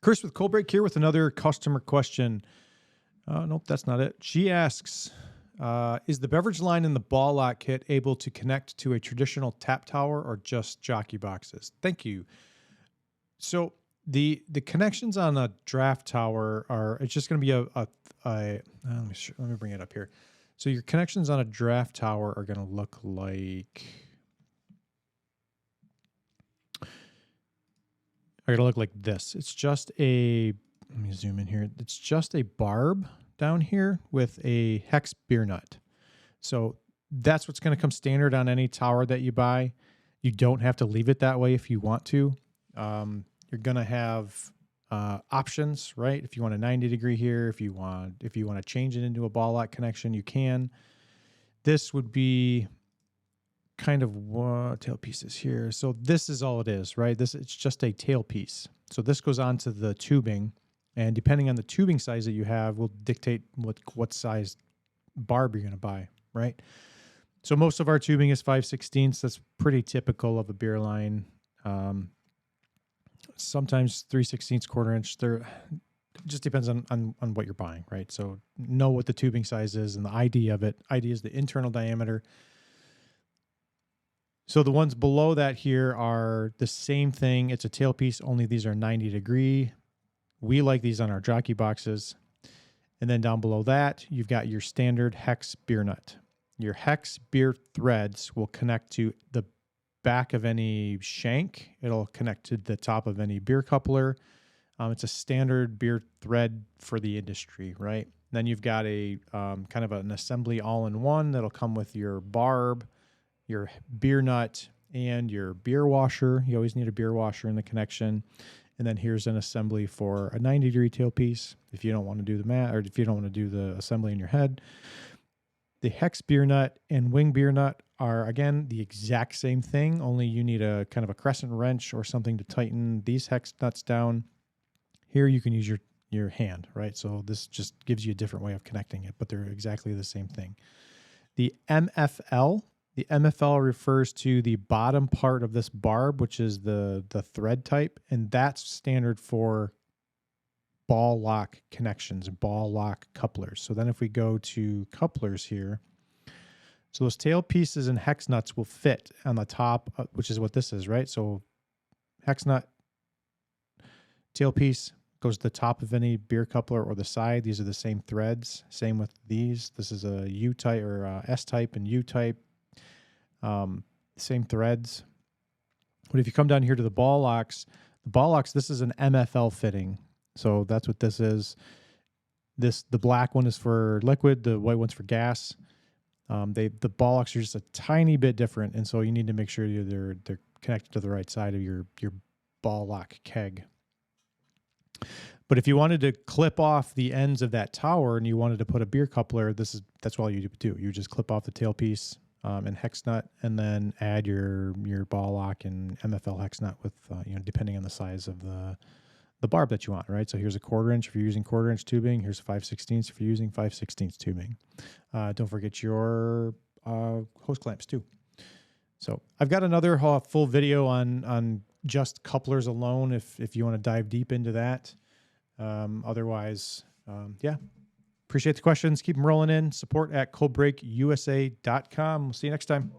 Chris with Coldbreak here with another customer question. Nope, that's not it. She asks, is the beverage line in the ball lock kit able to connect to a traditional tap tower or just jockey boxes? Thank you. So the connections on a draft tower are, it's just going to be let me bring it up here. So your connections on a draft tower are going to look like, this. It's just a, let me zoom in here. It's just a barb down here with a hex beer nut. So that's what's going to come standard on any tower that you buy. You don't have to leave it that way if you want to. You're going to have options, right? If you want a 90 degree here, if you want to change it into a ball lock connection, you can. This would be kind of what tailpiece is here. So this is all it is, right? It's just a tailpiece. So this goes onto the tubing, and depending on the tubing size that you have will dictate what size barb you're going to buy, right? So most of our tubing is 5/16. That's pretty typical of a beer line. Sometimes 3/16, quarter inch. It just depends on what you're buying, right? So know what the tubing size is and the ID of it. ID is the internal diameter. So the ones below that here are the same thing. It's a tailpiece, only these are 90 degree. We like these on our jockey boxes. And then down below that, you've got your standard hex beer nut. Your hex beer threads will connect to the back of any shank. It'll connect to the top of any beer coupler. It's a standard beer thread for the industry, right? Then you've got a kind of an assembly all-in-one that'll come with your barb, your beer nut, and your beer washer. You always need a beer washer in the connection. And then here's an assembly for a 90 degree tailpiece if you don't want to do the mat, or if you don't want to do the assembly in your head. The hex beer nut and wing beer nut are, again, the exact same thing, only you need a kind of a crescent wrench or something to tighten these hex nuts down. Here you can use your hand, right? So this just gives you a different way of connecting it, but they're exactly the same thing. The MFL refers to the bottom part of this barb, which is the thread type, and that's standard for ball lock connections, ball lock couplers. So then if we go to couplers here, so those tail pieces and hex nuts will fit on the top, which is what this is, right? So hex nut, tail piece goes to the top of any beer coupler or the side. These are the same threads. Same with these. This is a U type or a S type and U type. Same threads. But if you come down here to the ball locks, this is an MFL fitting. So that's what this is. The black one is for liquid, the white one's for gas. The ball locks are just a tiny bit different, and so you need to make sure they're connected to the right side of your ball lock keg. But if you wanted to clip off the ends of that tower and you wanted to put a beer coupler, that's all you do. You just clip off the tailpiece and hex nut, and then add your ball lock and MFL hex nut with depending on the size of the barb that you want, right? So here's a 1/4 inch if you're using 1/4 inch tubing. Here's 5/16 if you're using 5/16 tubing. Don't forget your hose clamps too. So I've got another full video on just couplers alone if you want to dive deep into that. Otherwise, yeah. Appreciate the questions. Keep them rolling in. Support at coldbreakusa.com. We'll see you next time.